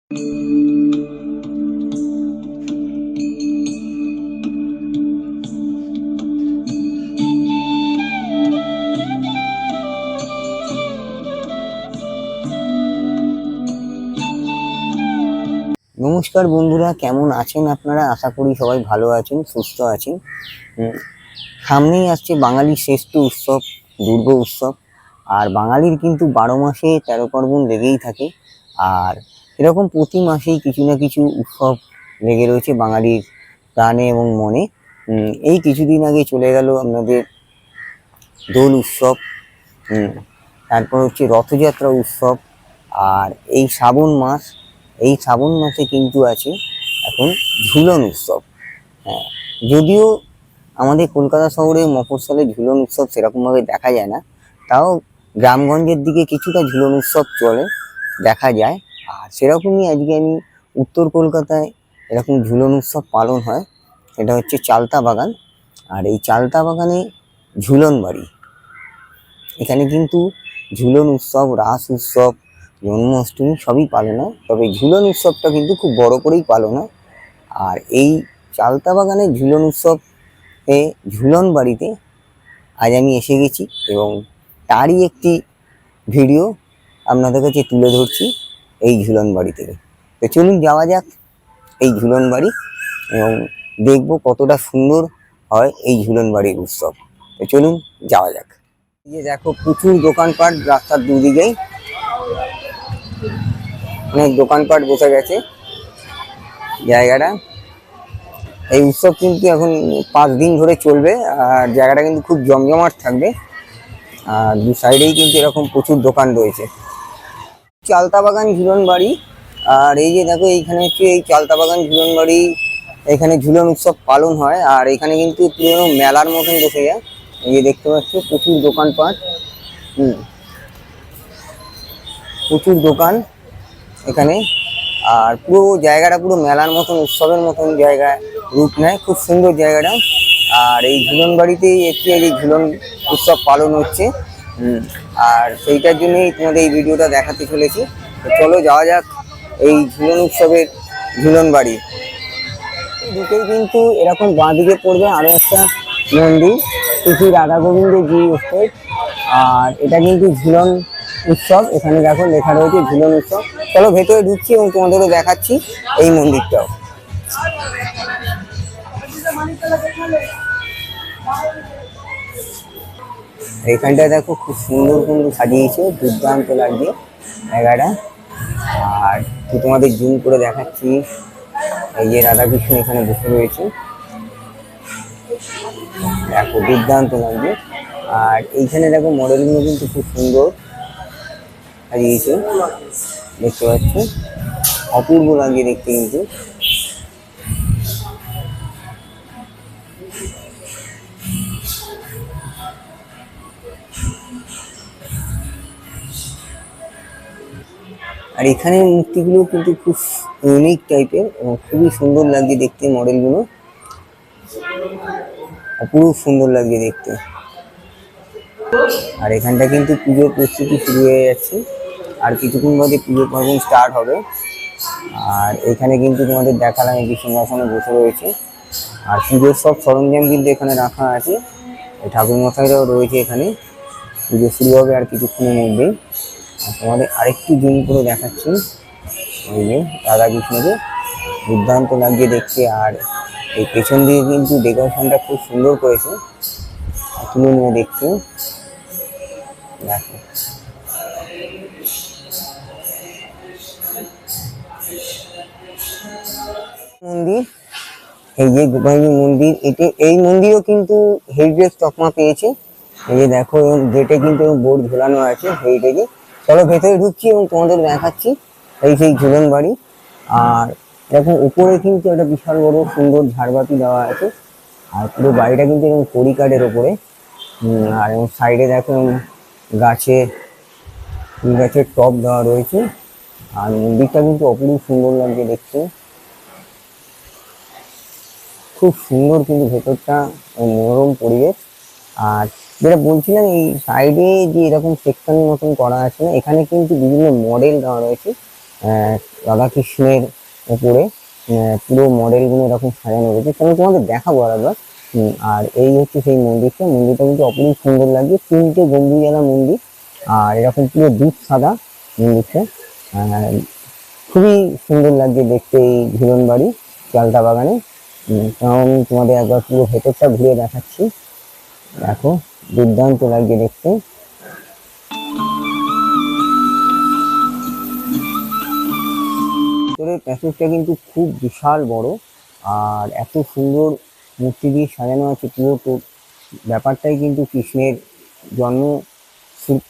নমস্কার বন্ধুরা, কেমন আছেন আপনারা? আশা করি সবাই ভালো আছেন, সুস্থ আছেন। সামনেই আসছে বাঙালির শ্রেষ্ঠ উৎসব দুর্গা উৎসব। আর বাঙালির কিন্তু 12 মাসে 13 পার্বণ লেগেই থাকে। আর এরকম প্রতি মাসেই কিছু না কিছু উৎসব লেগে রয়েছে বাঙালির প্রাণে এবং মনে। এই কিছুদিন আগে চলে গেল আপনাদের দোল উৎসব, তারপর হচ্ছে রথযাত্রা উৎসব। আর এই শ্রাবণ মাসে কিন্তু আছে এখন ঝুলন উৎসব। হ্যাঁ, যদিও আমাদের কলকাতা শহরে মফস্বলে ঝুলন উৎসব সেরকমভাবে দেখা যায় না, তাও গ্রামগঞ্জের দিকে কিছুটা ঝুলন উৎসব চলে, দেখা যায়। আর সেরকমই আজকে আমি উত্তর কলকাতায় এরকম ঝুলন উৎসব পালন হয়, এটা হচ্ছে চালতা বাগান। আর এই চালতা বাগানে ঝুলন বাড়ি, এখানে কিন্তু ঝুলন উৎসব, রাস উৎসব, জন্মাষ্টমী সবই পালন হয়, তবে ঝুলন উৎসবটা কিন্তু খুব বড় করেই পালন হয়। আর এই চালতা বাগানের ঝুলন উৎসবে ঝুলন বাড়িতে আজ আমি এসে গেছি এবং তারই একটি ভিডিও আপনাদের কাছে তুলে ধরছি এই ঝুলন বাড়ি থেকে। তো চলুন যাওয়া যাক এই ঝুলন বাড়ি এবং দেখব কতটা সুন্দর হয় এই ঝুলন বাড়ির উৎসব। তো চলুন যাওয়া যাক। এই যে দেখো, প্রচুর দোকানপাট রাস্তার দুদিকেই, অনেক দোকানপাট বসে গেছে জায়গাটা। এই উৎসব কিন্তু এখন 5 দিন ধরে চলবে আর জায়গাটা কিন্তু খুব জমজমাট থাকবে। আর দু সাইডেই কিন্তু এরকম প্রচুর দোকান রয়েছে। চালতা বাগান ঝুলন বাড়ি। আর এই যে দেখো, এইখানে হচ্ছে এই চালতা বাগান ঝুলন বাড়ি, এখানে ঝুলন উৎসব পালন হয়। আর এখানে কিন্তু পুরো মেলার মতন বসে যায়। এই যে দেখতে পাচ্ছ প্রচুর দোকানপাট, প্রচুর দোকান এখানে। আর পুরো জায়গাটা পুরো মেলার মতন, উৎসবের মতন জায়গায় রূপ নেয়, খুব সুন্দর জায়গাটা। আর এই ঝুলন বাড়িতেই একটি এই ঝুলন উৎসব পালন হচ্ছে। আর সেইটার জন্যই তোমাদের এই ভিডিওটা দেখাতে চলেছি। তো চলো যাওয়া যাক এই ঝুলন উৎসবের ঝুলন বাড়ি। ঢুকেই কিন্তু এরকম বাঁদিকে পড়বে আরো একটা মন্দির, শ্রী রাধা গোবিন্দের জি স্টেট। আর এটা কিন্তু ঝুলন উৎসব, এখানে দেখো লেখা রয়েছে ঝুলন উৎসব। চলো ভেতরে ঢুকছি এবং তোমাদেরও দেখাচ্ছি এই মন্দিরটাও। এইখানটায় দেখো খুব সুন্দর সুন্দর সাজিয়েছে, দুর্দান্ত লাগছে জায়গাটা। আর তোমাদের জুম করে দেখাচ্ছি, এই যে রাধাকৃষ্ণ এখানে বসে রয়েছে, দেখো দুর্দান্ত লাগছে। আর এইখানে দেখো মডেলগুলো কিন্তু খুব সুন্দর সাজিয়েছে, দেখতে পাচ্ছ, অপূর্ব লাগছে দেখতে কিন্তু। আর এখানে মূর্তিগুলো কিন্তু খুব ইউনিক টাইপের এবং খুবই সুন্দর লাগছে দেখতে, মডেলগুলো অপূর্ব সুন্দর লাগছে দেখতে। আর এখানটা কিন্তু পুজোর প্রস্তুতি শুরু হয়ে যাচ্ছে, আর কিছুক্ষণ বাদে পুজো পার্বণ স্টার্ট হবে। আর এখানে কিন্তু তোমাদের দেখালাম একটি সিংহাসনে বসে রয়েছে। আর পুজোর সব সরঞ্জাম কিন্তু এখানে রাখা আছে, ঠাকুর মশাইরাও রয়েছে এখানে। পুজো শুরু হবে আর কিছুক্ষণের মধ্যেই। আর তোমাদের আরেকটু জুম করে দেখাচ্ছি, ওই যে রাধাকৃষ্ণকে, দুর্দান্ত লাগছে দেখতে। আর এই পেছন দিকে কিন্তু ডেকোরেশনটা খুব সুন্দর করেছে, তুলে নিয়ে দেখতে দেখো। মন্দির, এই যে গোপালজি মন্দির, এই মন্দিরও কিন্তু হেরিটেজ তকমা পেয়েছে। এই যে দেখো গেটে কিন্তু বোর্ড ঝোলানো আছে হেরিটেজে। চলো ভেতরে ঢুকছি এবং তোমাদের দেখাচ্ছি এই সেই ঝুলন বাড়ি। আর দেখো উপরে কিন্তু একটা বিশাল বড় সুন্দর ঝাড়বাতি দেওয়া আছে। আর পুরো বাড়িটা কিন্তু এরকম কড়িকাঠের ওপরে। আর সাইডে দেখো গাছের টব দেওয়া রয়েছে। আর মন্দিরটা কিন্তু অপূর্ব সুন্দর লাগছে দেখতে, খুব সুন্দর কিন্তু ভেতরটা, মনোরম পরিবেশ। আর যেটা বলছিলাম, এই সাইডে যে এরকম সেকশনের মতন করা আছে না, এখানে কিন্তু বিভিন্ন মডেল দেওয়া রয়েছে। আহ, রাধাকৃষ্ণের উপরে পুরো মডেলগুলো এরকম সাজানো রয়েছে, তো আমি তোমাদের দেখাবো আরেকবার। আর এই হচ্ছে সেই মন্দিরটা। মন্দিরটা কিন্তু অপরূপ সুন্দর লাগছে, 3টে গম্বুজওয়ালা মন্দির, আর এরকম পুরো দুধ সাদা মন্দিরটা। আহ, খুবই সুন্দর লাগছে দেখতে এই ঝুলন বাড়ি চালতা বাগানে। কারণ তোমাদের একবার পুরো ভেতরটা ঘুরে দেখাচ্ছি। দেখো, দুর্দান্ত লাগছে দেখতে। ভিতরের প্যাসেজটা কিন্তু খুব বিশাল বড়, আর এত সুন্দর মূর্তি দিয়ে সাজানো আছে পুরো। তো ব্যাপারটাই কিন্তু কৃষ্ণের জন্ম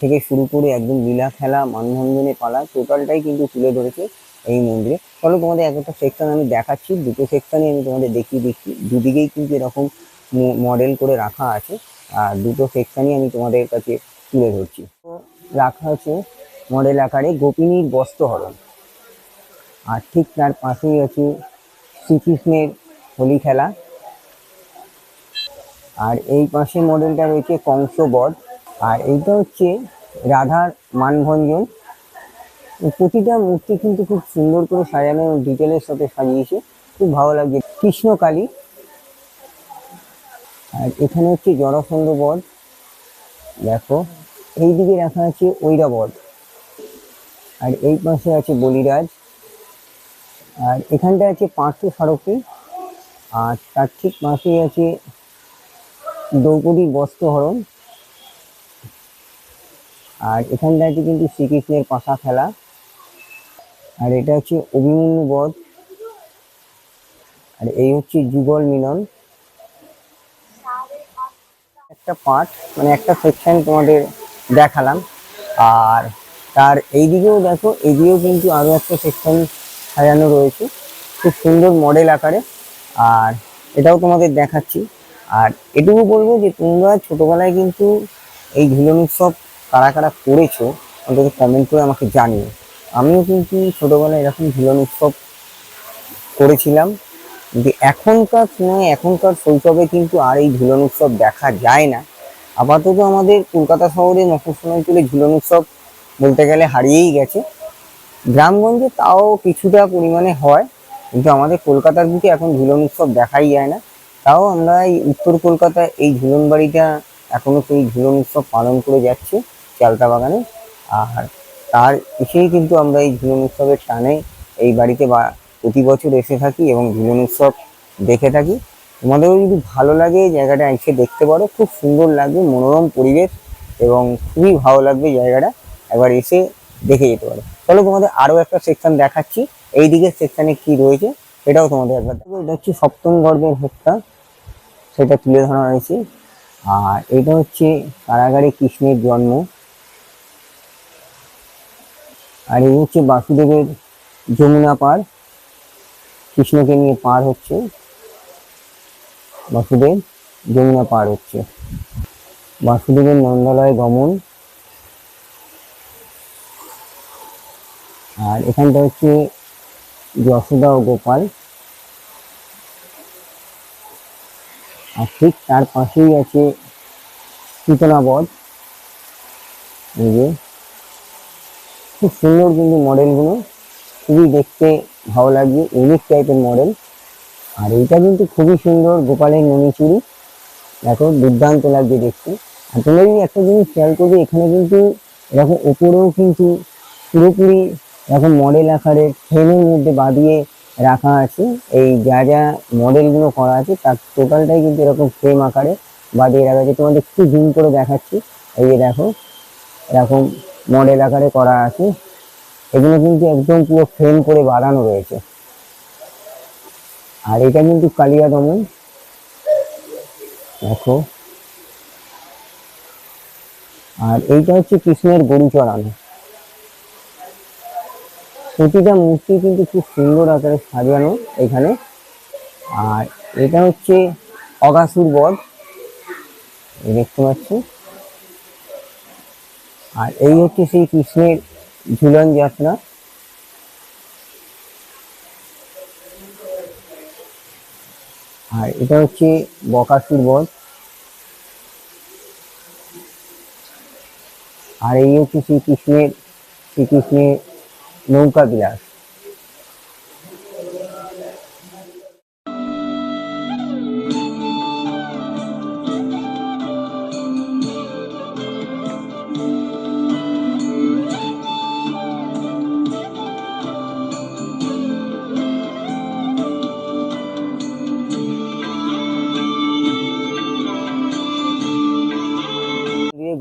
থেকে শুরু করে একদম লীলা খেলা মানভঞ্জনে পালা টোটালটাই কিন্তু তুলে ধরেছে এই মন্দিরে। চলো তোমাদের একটা সেকশন আমি দেখাচ্ছি, দুটো সেকশনই আমি তোমাদের দেখিয়ে দিচ্ছি। দুদিকেই কিন্তু এরকম মডেল করে রাখা আছে, আর দুটো সেকশনই আমি তোমাদের কাছে তুলে ধরছি। তো রাখা আছে মডেল আকারে গোপিনীর বস্ত্রহরণ, আর ঠিক তার পাশেই আছে শ্রীকৃষ্ণের হোলি খেলা, আর এই পাশে মডেলটা রয়েছে কংস বধ, আর এইটা হচ্ছে রাধার মানভঞ্জন। প্রতিটা মূর্তি কিন্তু খুব সুন্দর করে সাজানো এবং ডিটেলের সাথে সাজিয়েছে, খুব ভালো লাগছে। কৃষ্ণকালী, আর এখানে হচ্ছে জরাসন্ধ বধ। দেখো, এই দিকে রাখা আছে ঐরাবত, আর এই পাশে আছে বলিরাজ, আর এখানটা আছে পার্থ সারথী, আর তার ঠিক পাশেই আছে দ্রৌপদীর বস্ত্রহরণ, আর এখানটা আছে কিন্তু শ্রীকৃষ্ণের পাশা খেলা, আর এটা হচ্ছে অভিমন্যু বধ, আর এই হচ্ছে যুগল মিলন। একটা পার্ট মানে একটা সেকশন তোমাদের দেখালাম, আর তার এইদিকেও দেখো, এইদিকেও কিন্তু আরো একটা সেকশন সাজানো রয়েছে খুব সুন্দর মডেল আকারে, আর এটাও তোমাদের দেখাচ্ছি। আর এটুকু বলবো যে তোমরা ছোটবেলায় কিন্তু এই ঝুলন উৎসব কারা কারা করেছো অন্তত কমেন্ট করে আমাকে জানিও। আমিও কিন্তু ছোটবেলায় এরকম ঝুলন উৎসব করেছিলাম, কিন্তু এখনকার সময় এখনকার শৈশবে কিন্তু আর এই ঝুলন উৎসব দেখা যায় না। আপাতত আমাদের কলকাতা শহরে মফস্বল অঞ্চলে ঝুলন উৎসব বলতে গেলে হারিয়েই গেছে। গ্রামগঞ্জে তাও কিছুটা পরিমাণে হয়, কিন্তু আমাদের কলকাতার বুকে এখন ঝুলন উৎসব দেখাই যায় না। তাও আমরা এই উত্তর কলকাতায় এই ঝুলন বাড়িটা এখনো সেই ঝুলন উৎসব পালন করে যাচ্ছি চালতা বাগানে। আর তার এসেই কিন্তু আমরা এই ঝুলন উৎসবের টানে এই বাড়িতে প্রতি বছর এসে থাকি এবং ঝুলন উৎসব দেখে থাকি। তোমাদেরও যদি ভালো লাগে জায়গাটা এসে দেখতে পারো, খুব সুন্দর লাগবে, মনোরম পরিবেশ এবং খুবই ভালো লাগবে জায়গাটা, একবার এসে দেখে যেতে পারো। চলো তোমাদের আরো একটা সেকশন দেখাচ্ছি, এই দিকের সেকশনে কি রয়েছে সেটাও তোমাদের একবার দেখো। এটা হচ্ছে সপ্তম গর্ভের হত্যা, সেটা তুলে ধরা হয়েছে। আর এটা হচ্ছে কারাগারে কৃষ্ণের জন্ম, আর এই হচ্ছে বাসুদেবের যমুনা পার, কৃষ্ণকে নিয়ে পার হচ্ছে বাসুদেব, যমুনা পার হচ্ছে। বাসুদেবের নন্দালয় গমন, আর এখানটা হচ্ছে যশোদা ও গোপাল, আর ঠিক তার পাশেই আছে সীতনাবধ। এই যে খুব সুন্দর কিন্তু মডেলগুলো, খুবই দেখতে ভালো লাগছে, ইউনিক টাইপের মডেল। আর এইটা কিন্তু খুবই সুন্দর, গোপালের মণিচুরি, দেখো দুর্দান্ত লাগছে দেখতে। আর তোমরা যদি একটা জিনিস খেয়াল করবে, এখানে কিন্তু এরকম ওপরেও কিন্তু পুরোপুরি এরকম মডেল আকারে ফ্রেমের মধ্যে বাঁধিয়ে রাখা আছে। এই যা যা মডেলগুলো করা আছে তার টোটালটাই কিন্তু এরকম ফ্রেম আকারে বাঁধিয়ে রাখা আছে। তোমাদের একটু জুম করে দেখাচ্ছি, এই যে দেখো এরকম মডেল আকারে করা আছে, এগুলো কিন্তু একদম পুরো ফ্রেম করে বাঁধানো রয়েছে। আর এটা কিন্তু কালিয়া দমন, দেখো। আর এইটা হচ্ছে কৃষ্ণের গরু চড়ানো, প্রতিটা মূর্তি কিন্তু খুব সুন্দর আকারে সাজানো এখানে। আর এটা হচ্ছে অগাসুর বধ, দেখতে পাচ্ছি। আর এই হচ্ছে সেই কৃষ্ণের ঝুলন যাত্রা, আর এটা হচ্ছে বকাসুর বধ, আর এই হচ্ছে শ্রীকৃষ্ণের নৌকা বিলাস।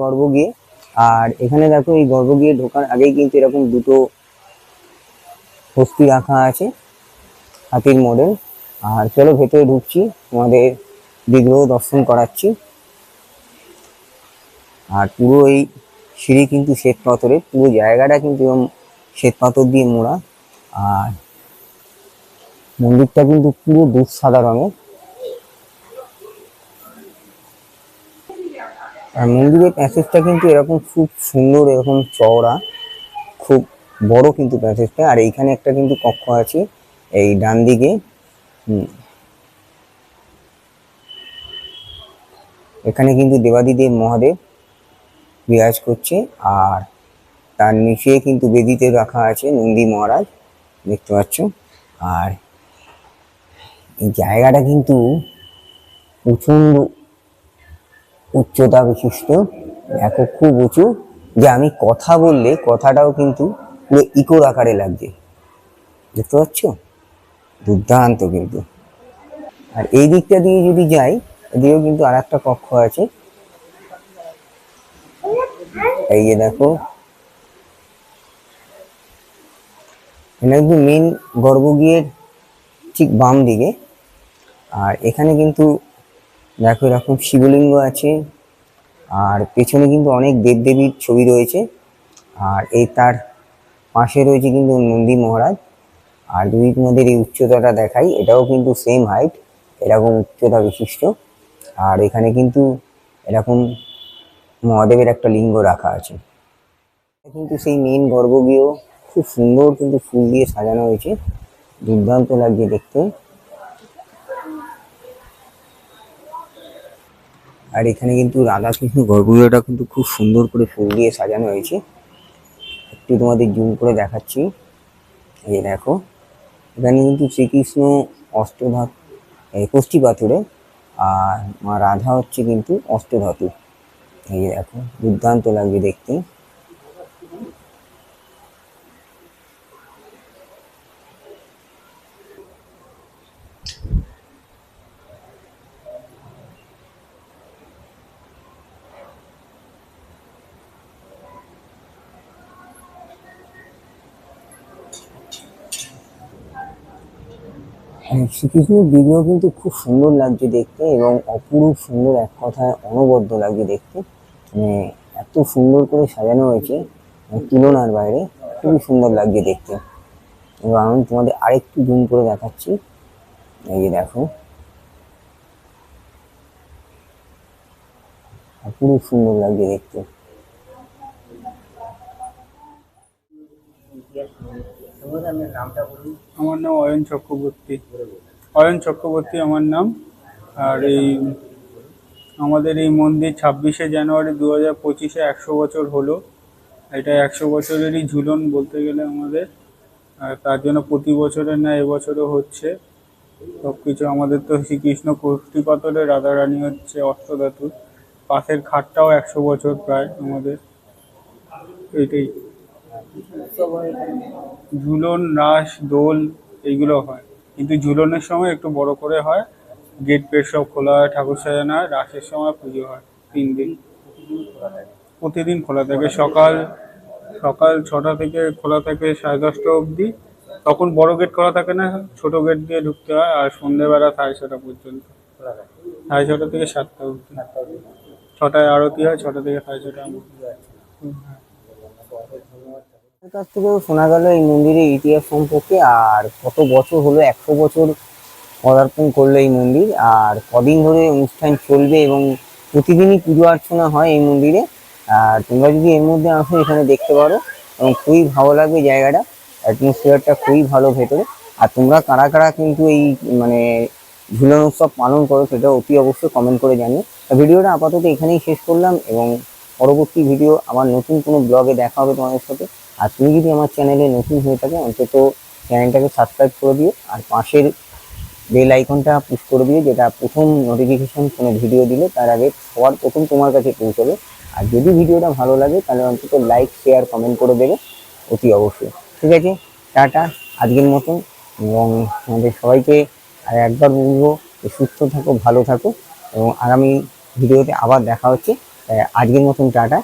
গর্ভগৃহে। আর এখানে দেখো এই গর্ভগৃহে ঢোকার আগেই কিন্তু এরকম দুটো হস্তি রাখা আছে, হাতির মডেল। আর চলো ভেতরে ঢুকছি, তোমাদের বিগ্রহ দর্শন করাচ্ছি। আর পুরো এই সিঁড়ি কিন্তু শ্বেত পাথরের, পুরো জায়গাটা কিন্তু শ্বেত পাথর দিয়ে মোড়া। আর মন্দিরটা কিন্তু পুরো দুধ সাদা রঙের। আর মন্দিরের প্যাসেজটা কিন্তু এরকম খুব সুন্দর, এরকম চওড়া, খুব বড় কিন্তু প্যাসেজটা। আর এইখানে একটা কিন্তু কক্ষ আছে এই ডান দিকে। এখানে কিন্তু দেবাদিদেব মহাদেব বিরাজ করছে। আর তার নিচে কিন্তু বেদিতে রাখা আছে নন্দী মহারাজ, দেখতে পাচ্ছ। আর এই জায়গাটা কিন্তু প্রচন্ড উচ্চতা বিশিষ্ট, দেখো খুব উঁচু, যে আমি কথা বললে কথাটাও কিন্তু পুরো ইকোর আকারে লাগছে, দেখতে পাচ্ছ, দুর্দান্ত কিন্তু। আর এই দিকটা দিয়ে যদি যাই, এদিকেও কিন্তু আর একটা কক্ষ আছে, এই যে দেখো, এটা কিন্তু মেন গর্ভগৃহের ঠিক বাম দিকে। আর এখানে কিন্তু দেখো এরকম শিবলিঙ্গ আছে, আর পেছনে কিন্তু অনেক দেবদেবীর ছবি রয়েছে। আর এই তার পাশে রয়েছে কিন্তু নন্দী মহারাজ। আর যদি তোমাদের এই উচ্চতাটা দেখাই, এটাও কিন্তু সেম হাইট, এরকম উচ্চতা বিশিষ্ট। আর এখানে কিন্তু এরকম মহাদেবের একটা লিঙ্গ রাখা আছে। কিন্তু সেই মেন গর্ভগৃহ খুব সুন্দর কিন্তু ফুল দিয়ে সাজানো হয়েছে, দুর্দান্ত লাগছে দেখতে। আর এখানে কিন্তু রাধাকৃষ্ণ গর্ভগৃহটা কিন্তু খুব সুন্দর করে ফুল দিয়ে সাজানো হয়েছে, একটু তোমাদের জুম করে দেখাচ্ছি। এই দেখো, এখানে কিন্তু শ্রীকৃষ্ণ অষ্টধাতু, কষ্টি পাথরে, আর মা রাধা হচ্ছে কিন্তু অষ্টধাতু। এই দেখো, দুর্দান্ত লাগছে দেখতে। শ্রীকৃষ্ণের বিগ্রহ কিন্তু খুব সুন্দর লাগছে দেখতে, এবং অপরূপ সুন্দর, এক কথায় অনবদ্য লাগছে দেখতে। মানে এত সুন্দর করে সাজানো হয়েছে, তুলনার বাইরে, খুবই সুন্দর লাগছে দেখতে। এবং আমি তোমাদের আরেকটু জুম করে দেখাচ্ছি, এই যে দেখো, অপরূপ সুন্দর লাগছে দেখতে। আমার নাম অয়ন চক্রবর্তী। অয়ন চক্রবর্তী আমার নাম। আর আমাদের এই মন্দির 26শে জানুয়ারি 2025-এ 100 বছর হলো। এটা 100 বছরেরই ঝুলন বলতে গেলে আমাদের। আর তার জন্য প্রতি বছরের না এবছরও হচ্ছে সব কিছু। আমাদের তো শ্রীকৃষ্ণ কষ্টি পাথরে, রাধারানী হচ্ছে অষ্টধাতু। পাশের খাটটাও 100 বছর প্রায় আমাদের। এইটাই ঝুলন, রাস, দোল এইগুলো হয়, কিন্তু ঝুলনের সময় একটু বড় করে হয়। গেট ফেট সব খোলা হয়, ঠাকুর সাজানো হয়। রাসের সময় পুজো হয় 3 দিন। প্রতিদিন খোলা থাকে, সকাল সকাল 6টা থেকে খোলা থাকে 10:30 অবধি। তখন বড় গেট খোলা থাকে না, ছোট গেট দিয়ে ঢুকতে হয়। আর সন্ধ্যেবেলা 6:30 পর্যন্ত, 6:30 থেকে 7টা অবধি। 6টায় আরতি হয়, 6টা থেকে 6:30 অবধি। এর কাছ থেকেও শোনা গেল এই মন্দিরের ইতিহাস সম্পর্কে, আর কত বছর হলো, 100 বছর পদার্পণ করলো এই মন্দির, আর কদিন ধরে অনুষ্ঠান চলবে, এবং প্রতিদিনই পুজো অর্চনা হয় এই মন্দিরে। আর তোমরা যদি এর মধ্যে আসো, এখানে দেখতে পারো, এবং খুবই ভালো লাগবে জায়গাটা, অ্যাটমসফিয়ারটা খুবই ভালো ভেতরে। আর তোমরা কারা কারা কিন্তু এই মানে ঝুলন উৎসব পালন করো, সেটা অতি অবশ্যই কমেন্ট করে জানিও। ভিডিওটা আপাতত এখানেই শেষ করলাম, এবং পরবর্তী ভিডিও আমার নতুন কোনো ব্লগে দেখা হবে তোমাদের সাথে। আর তুমি যদি আমার চ্যানেলে নতুন হয়ে থাকে, অন্তত চ্যানেলটাকে সাবস্ক্রাইব করে দিও, আর পাশের বেল আইকনটা পুশ করে দিও, যেটা প্রথম নোটিফিকেশন কোনো ভিডিও দিলে তার আগে সবার প্রথম তোমার কাছে পৌঁছবে। আর যদি ভিডিওটা ভালো লাগে, তাহলে অন্তত লাইক, শেয়ার, কমেন্ট করে দেবে অতি অবশ্যই। ঠিক আছে, টাটা আজকের মতন। এবং আমাদের সবাইকে আর একবার বলবো, সুস্থ থাকো, ভালো থাকো, এবং আগামী ভিডিওতে আবার দেখা হচ্ছে। আজকের মতন টাটা,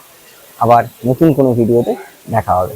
আবার নতুন কোনো ভিডিওতে দেখা হবে।